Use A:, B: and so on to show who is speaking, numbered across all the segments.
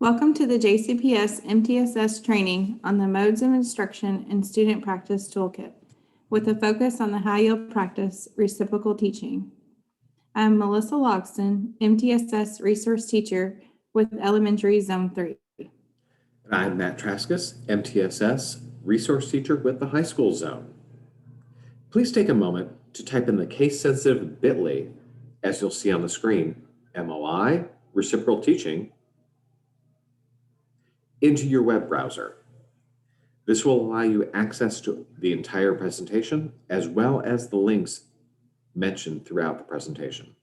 A: Welcome to the JCPS MTSS training on the modes of instruction and student practice toolkit, with a focus on the high-yield practice, reciprocal teaching. I'm Melissa Logston, MTSS resource teacher with Elementary Zone 3.
B: And I'm Matt Traskus, MTSS resource teacher with the high school zone. Please take a moment to type in the case-sensitive bit.ly, as you'll see on the screen, MOI, reciprocal teaching, into your web browser. This will allow you access to the entire presentation, as well as the links mentioned throughout the presentation.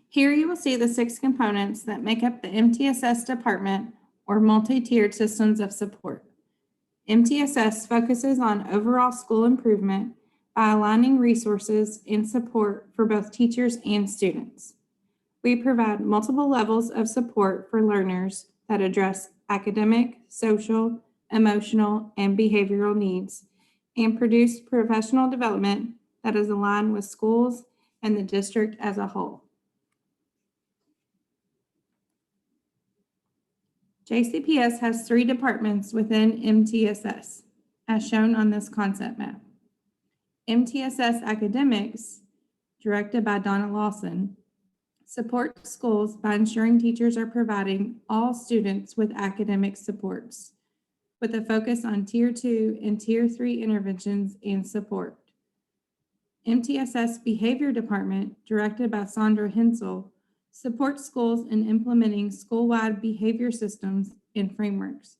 A: Here you will see the 6 components that make up the MTSS department or multi-tiered systems of support. MTSS focuses on overall school improvement by aligning resources and support for both teachers and students. We provide multiple levels of support for learners that address academic, social, emotional, and behavioral needs, and produce professional development that is aligned with schools and the district as a whole. JCPS has 3 departments within MTSS, as shown on this concept map. MTSS Academics, directed by Donna Lawson, supports schools by ensuring teachers are providing all students with academic supports, with a focus on Tier 2 and Tier 3 interventions and support. MTSS Behavior Department, directed by Sandra Hensel, supports schools in implementing school-wide behavior systems and frameworks,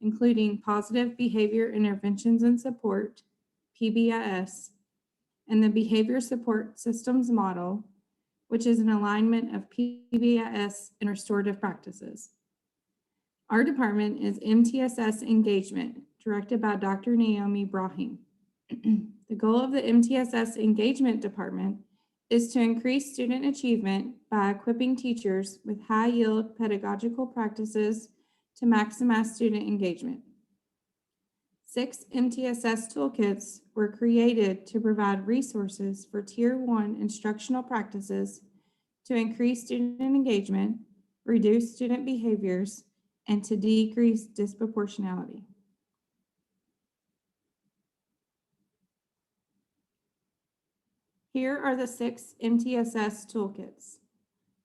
A: including positive behavior interventions and support, PBIS, and the Behavior Support Systems Model, which is an alignment of PBIS and restorative practices. Our department is MTSS Engagement, directed by Dr. Naomi Brahim. The goal of the MTSS Engagement Department is to increase student achievement by equipping teachers with high-yield pedagogical practices to maximize student engagement. 6 MTSS toolkits were created to provide resources for Tier 1 instructional practices to increase student engagement, reduce student behaviors, and to decrease disproportionality. Here are the 6 MTSS toolkits.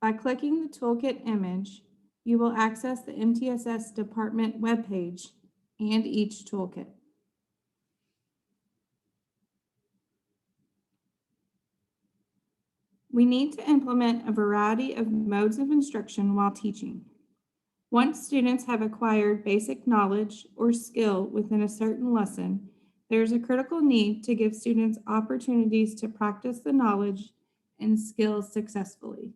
A: By clicking the toolkit image, you will access the MTSS department webpage and each toolkit. We need to implement a variety of modes of instruction while teaching. Once students have acquired basic knowledge or skill within a certain lesson, there is a critical need to give students opportunities to practice the knowledge and skills successfully.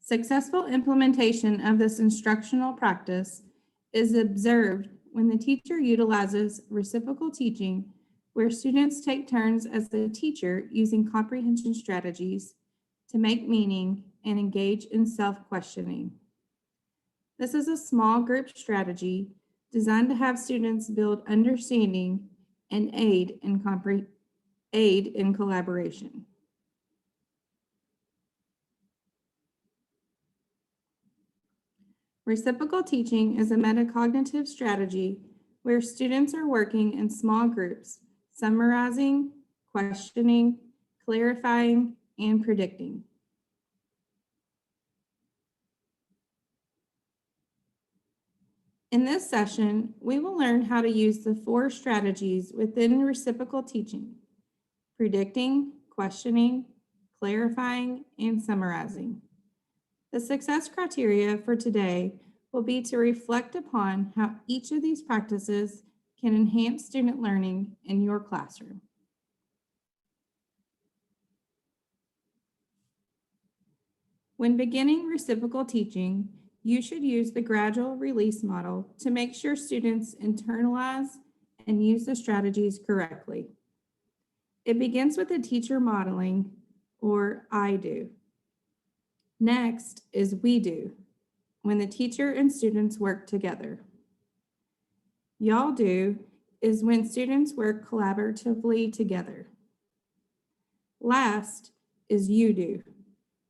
A: Successful implementation of this instructional practice is observed when the teacher utilizes reciprocal teaching, where students take turns as the teacher using comprehension strategies to make meaning and engage in self-questioning. This is a small group strategy designed to have students build understanding and aid in collaboration. Reciprocal teaching is a metacognitive strategy where students are working in small groups, summarizing, questioning, clarifying, and predicting. In this session, we will learn how to use the 4 strategies within reciprocal teaching: predicting, questioning, clarifying, and summarizing. The success criteria for today will be to reflect upon how each of these practices can enhance student learning in your classroom. When beginning reciprocal teaching, you should use the gradual release model to make sure students internalize and use the strategies correctly. It begins with the teacher modeling, or I do. Next is we do, when the teacher and students work together. Y'all do is when students work collaboratively together. Last is you do.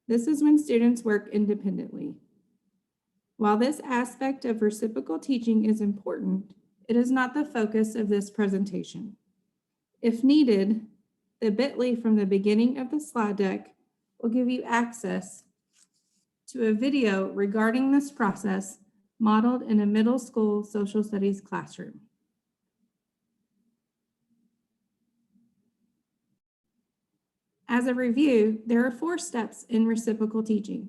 A: This is when students work independently. While this aspect of reciprocal teaching is important, it is not the focus of this presentation. If needed, the bit.ly from the beginning of the slide deck will give you access to a video regarding this process modeled in a middle school social studies classroom. As a review, there are 4 steps in reciprocal teaching.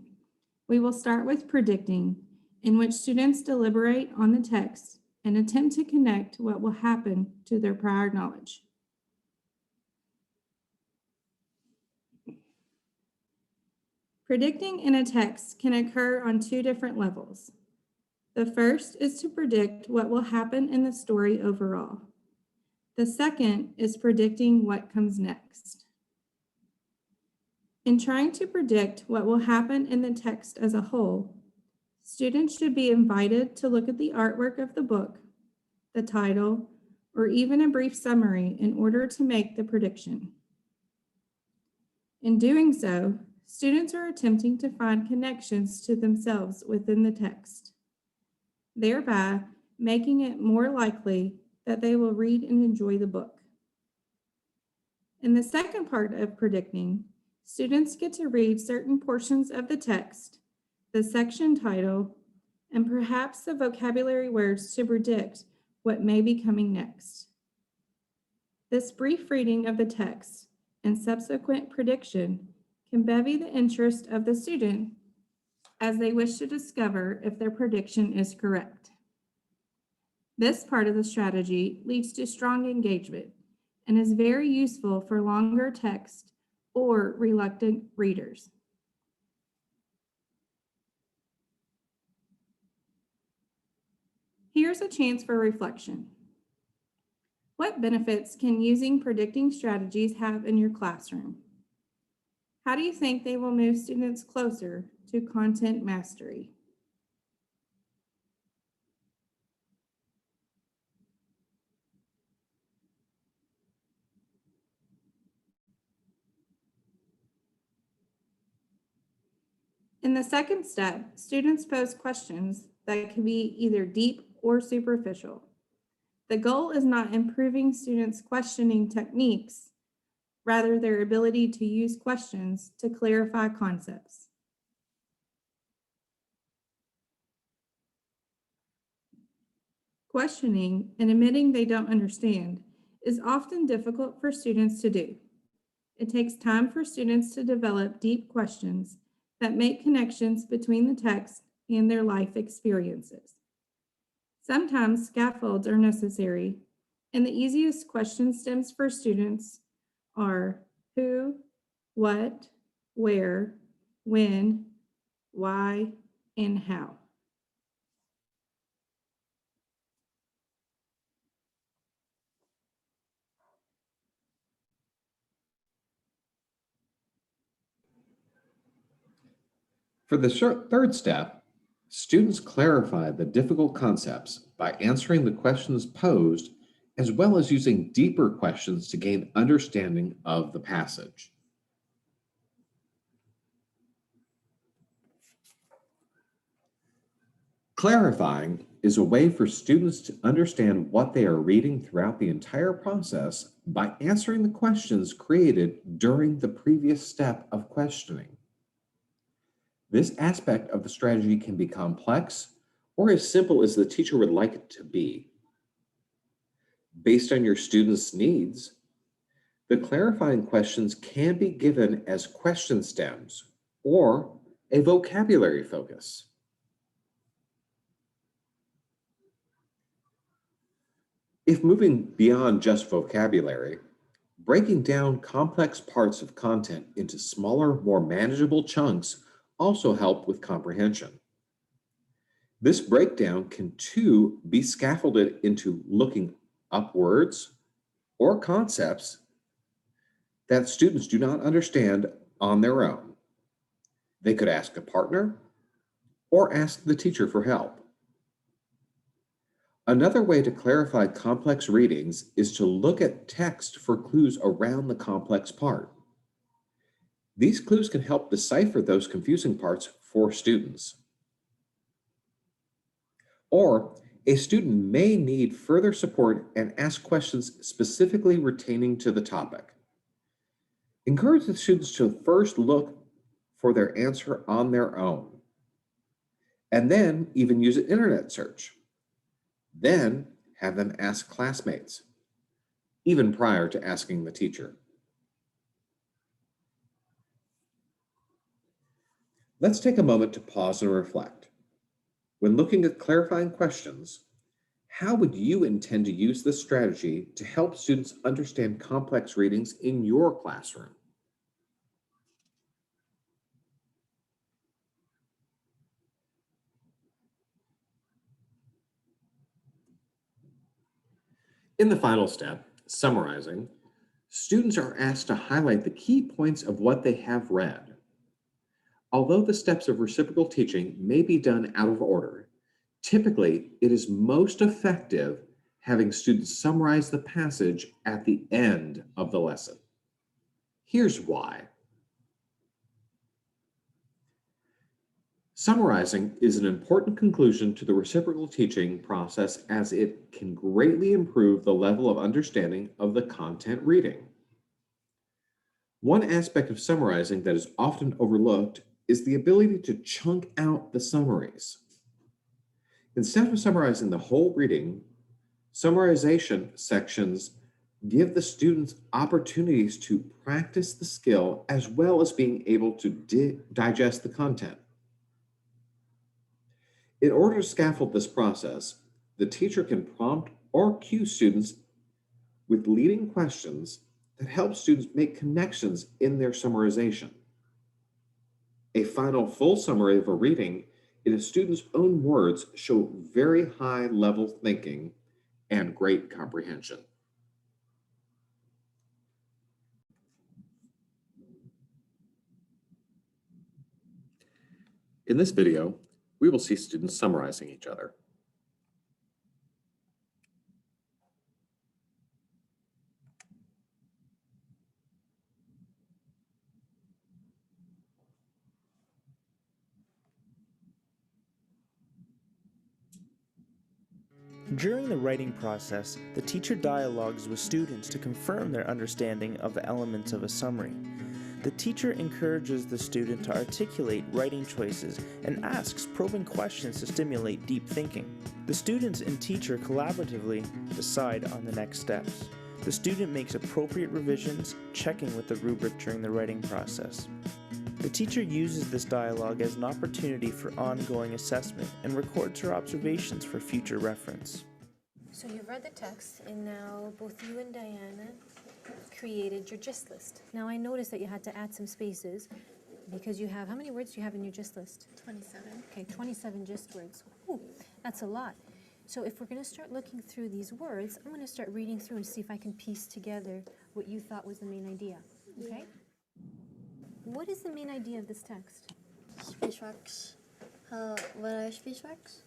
A: We will start with predicting, in which students deliberate on the text and attempt to connect what will happen to their prior knowledge. Predicting in a text can occur on 2 different levels. The first is to predict what will happen in the story overall. The second is predicting what comes next. In trying to predict what will happen in the text as a whole, students should be invited to look at the artwork of the book, the title, or even a brief summary in order to make the prediction. In doing so, students are attempting to find connections to themselves within the text, thereby making it more likely that they will read and enjoy the book. In the second part of predicting, students get to read certain portions of the text, the section title, and perhaps the vocabulary words to predict what may be coming next. This brief reading of the text and subsequent prediction can bevy the interest of the student as they wish to discover if their prediction is correct. This part of the strategy leads to strong engagement and is very useful for longer text or reluctant readers. Here's a chance for reflection. What benefits can using predicting strategies have in your classroom? How do you think they will move students closer to content mastery? In the second step, students pose questions that can be either deep or superficial. The goal is not improving students' questioning techniques, rather their ability to use questions to clarify concepts. Questioning and admitting they don't understand is often difficult for students to do. It takes time for students to develop deep questions that make connections between the text and their life experiences. Sometimes scaffolds are necessary, and the easiest question stems for students are who, what, where, when, why, and how.
B: For the third step, students clarify the difficult concepts by answering the questions posed, as well as using deeper questions to gain understanding of the passage. Clarifying is a way for students to understand what they are reading throughout the entire process by answering the questions created during the previous step of questioning. This aspect of the strategy can be complex or as simple as the teacher would like it to be. Based on your students' needs, the clarifying questions can be given as question stems or a vocabulary focus. If moving beyond just vocabulary, breaking down complex parts of content into smaller, more manageable chunks also help with comprehension. This breakdown can too be scaffolded into looking up words or concepts that students do not understand on their own. They could ask a partner or ask the teacher for help. Another way to clarify complex readings is to look at text for clues around the complex part. These clues can help decipher those confusing parts for students. Or a student may need further support and ask questions specifically pertaining to the topic. Encourage the students to first look for their answer on their own, and then even use an internet search. Then have them ask classmates, even prior to asking the teacher. Let's take a moment to pause and reflect. When looking at clarifying questions, how would you intend to use this strategy to help students understand complex readings in your classroom? In the final step, summarizing, students are asked to highlight the key points of what they have read. Although the steps of reciprocal teaching may be done out of order, typically it is most effective having students summarize the passage at the end of the lesson. Here's why. Summarizing is an important conclusion to the reciprocal teaching process as it can greatly improve the level of understanding of the content reading. One aspect of summarizing that is often overlooked is the ability to chunk out the summaries. Instead of summarizing the whole reading, summarization sections give the students opportunities to practice the skill as well as being able to digest the content. In order to scaffold this process, the teacher can prompt or cue students with leading questions that help students make connections in their summarization. A final full summary of a reading in a student's own words show very high level thinking and great comprehension. In this video, we will see students summarizing each other.
C: During the writing process, the teacher dialogues with students to confirm their understanding of the elements of a summary. The teacher encourages the student to articulate writing choices and asks probing questions to stimulate deep thinking. The students and teacher collaboratively decide on the next steps. The student makes appropriate revisions, checking with the rubric during the writing process. The teacher uses this dialogue as an opportunity for ongoing assessment and records her observations for future reference.
D: So you've read the text, and now both you and Diana created your gist list. Now I noticed that you had to add some spaces because you have, how many words do you have in your gist list?
E: 27.
D: Okay, 27 gist words. Ooh, that's a lot. So if we're going to start looking through these words, I'm going to start reading through and see if I can piece together what you thought was the main idea. Okay? What is the main idea of this text?
E: Space rocks. What are space rocks?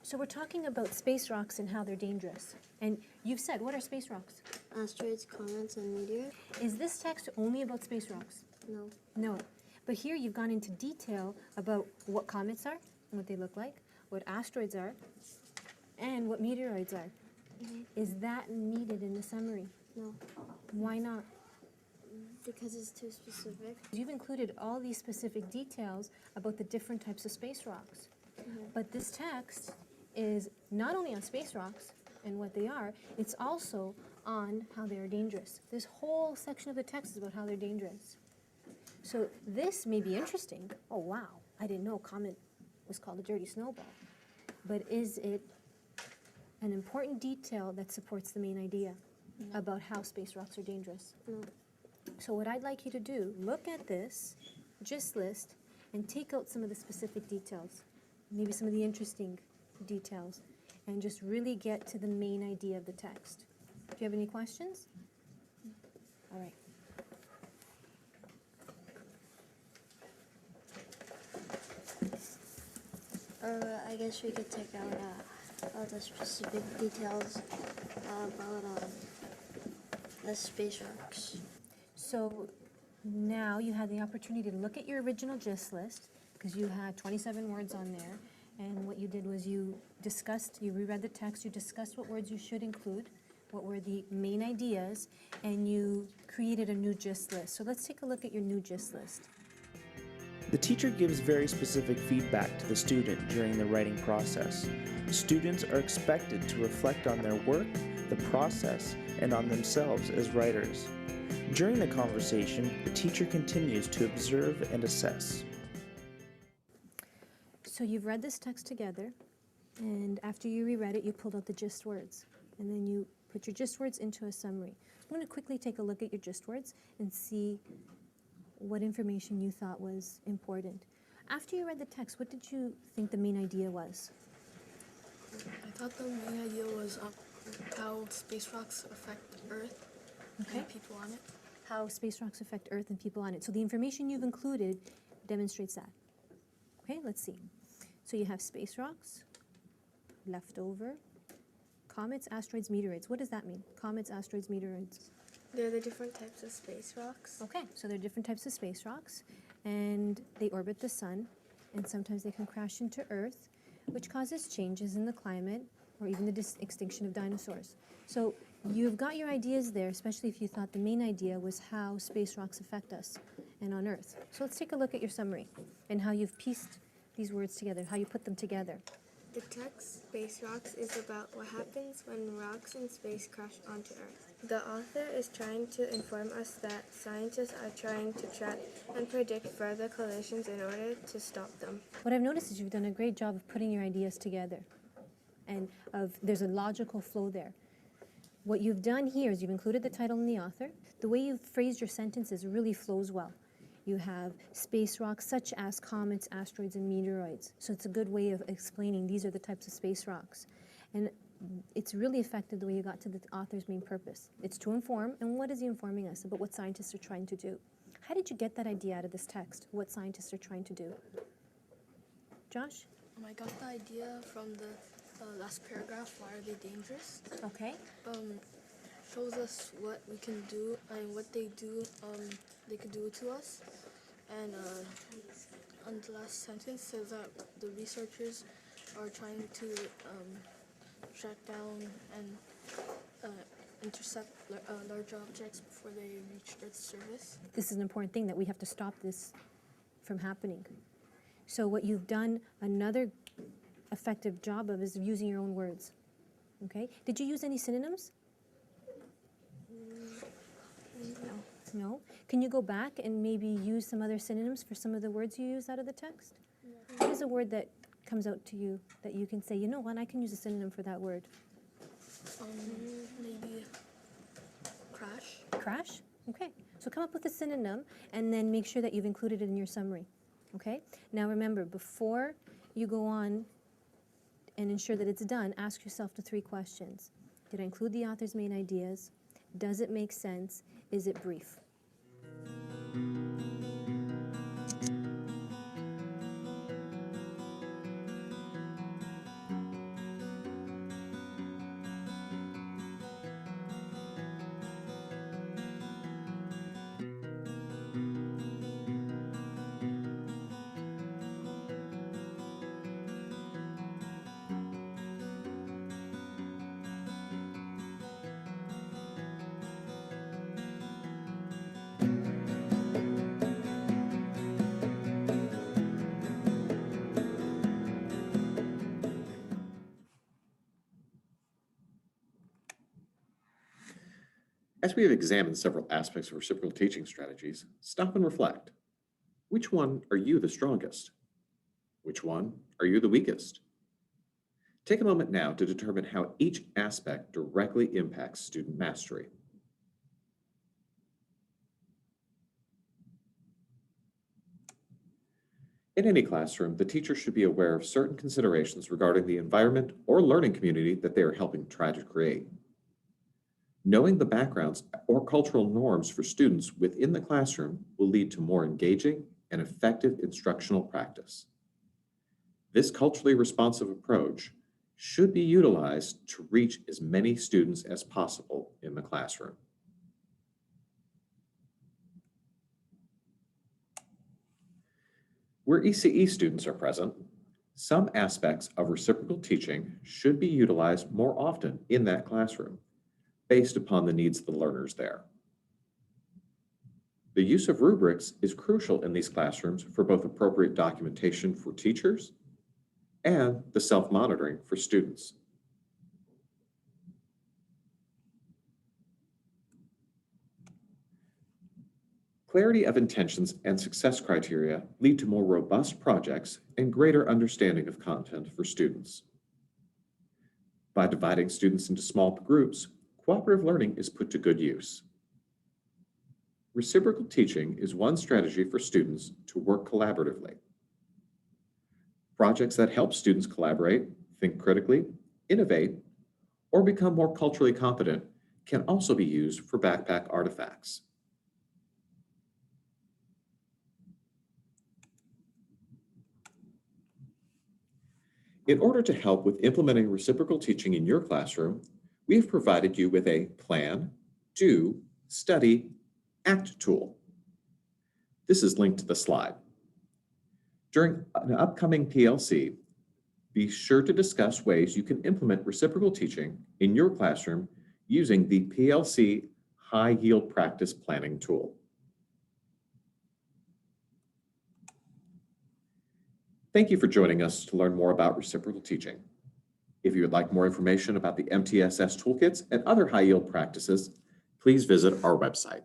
D: So we're talking about space rocks and how they're dangerous. And you've said, what are space rocks?
E: Asteroids, comets, and meteors?
D: Is this text only about space rocks?
E: No.
D: No. But here you've gone into detail about what comets are, and what they look like, what asteroids are, and what meteoroids are. Is that needed in the summary?
E: No.
D: Why not?
E: Because it's too specific.
D: You've included all these specific details about the different types of space rocks. But this text is not only on space rocks and what they are, it's also on how they are dangerous. This whole section of the text is about how they're dangerous. So this may be interesting. Oh, wow, I didn't know comet was called a dirty snowball. But is it an important detail that supports the main idea about how space rocks are dangerous?
E: No.
D: So what I'd like you to do, look at this gist list and take out some of the specific details, maybe some of the interesting details, and just really get to the main idea of the text. Do you have any questions? All right.
E: I guess we could take out all the specific details about the space rocks.
D: So now you had the opportunity to look at your original gist list, because you had 27 words on there, and what you did was you reread the text, you discussed what words you should include, what were the main ideas, and you created a new gist list. So let's take a look at your new gist list.
C: The teacher gives very specific feedback to the student during the writing process. Students are expected to reflect on their work, the process, and on themselves as writers. During the conversation, the teacher continues to observe and assess.
D: So you've read this text together, and after you reread it, you pulled out the gist words, and then you put your gist words into a summary. I'm going to quickly take a look at your gist words and see what information you thought was important. After you read the text, what did you think the main idea was?
F: I thought the main idea was how space rocks affect Earth and people on it.
D: How space rocks affect Earth and people on it. So the information you've included demonstrates that. Okay, let's see. So you have space rocks, leftover, comets, asteroids, meteoroids. What does that mean? Comets, asteroids, meteoroids.
F: They're the different types of space rocks.
D: Okay, so there are different types of space rocks, and they orbit the sun, and sometimes they can crash into Earth, which causes changes in the climate or even the extinction of dinosaurs. So you've got your ideas there, especially if you thought the main idea was how space rocks affect us and on Earth. So let's take a look at your summary and how you've pieced these words together, how you put them together.
F: The text, Space Rocks, is about what happens when rocks in space crash onto Earth. The author is trying to inform us that scientists are trying to track and predict further collisions in order to stop them.
D: What I've noticed is you've done a great job of putting your ideas together, and there's a logical flow there. What you've done here is you've included the title and the author. The way you've phrased your sentences really flows well. You have space rocks such as comets, asteroids, and meteoroids. So it's a good way of explaining these are the types of space rocks. And it's really effective the way you got to the author's main purpose. It's to inform, and what is he informing us about what scientists are trying to do? How did you get that idea out of this text, what scientists are trying to do? Josh?
F: I got the idea from the last paragraph, why are they dangerous?
D: Okay.
F: Shows us what we can do and what they do, they could do to us. And on the last sentence says that the researchers are trying to track down and intercept large objects before they reach Earth's surface.
D: This is an important thing that we have to stop this from happening. So what you've done another effective job of is using your own words. Okay? Did you use any synonyms? No? Can you go back and maybe use some other synonyms for some of the words you used out of the text? What is a word that comes out to you that you can say, you know what, I can use a synonym for that word?
F: Maybe crash.
D: Crash? Okay. So come up with a synonym and then make sure that you've included it in your summary. Okay? Now remember, before you go on and ensure that it's done, ask yourself the 3 questions. Did I include the author's main ideas? Does it make sense? Is it brief?
B: As we have examined several aspects of reciprocal teaching strategies, stop and reflect. Which one are you the strongest? Which one are you the weakest? Take a moment now to determine how each aspect directly impacts student mastery. In any classroom, the teacher should be aware of certain considerations regarding the environment or learning community that they are helping try to create. Knowing the backgrounds or cultural norms for students within the classroom will lead to more engaging and effective instructional practice. This culturally responsive approach should be utilized to reach as many students as possible in the classroom. Where ECE students are present, some aspects of reciprocal teaching should be utilized more often in that classroom, based upon the needs of the learners there. The use of rubrics is crucial in these classrooms for both appropriate documentation for teachers and the self-monitoring for students. Clarity of intentions and success criteria lead to more robust projects and greater understanding of content for students. By dividing students into small groups, cooperative learning is put to good use. Reciprocal teaching is one strategy for students to work collaboratively. Projects that help students collaborate, think critically, innovate, or become more culturally competent can also be used for backpack artifacts. In order to help with implementing reciprocal teaching in your classroom, we have provided you with a plan, do, study, act tool. This is linked to the slide. During an upcoming PLC, be sure to discuss ways you can implement reciprocal teaching in your classroom using the PLC High Yield Practice Planning tool. Thank you for joining us to learn more about reciprocal teaching. If you would like more information about the MTSS toolkits and other high yield practices, please visit our website.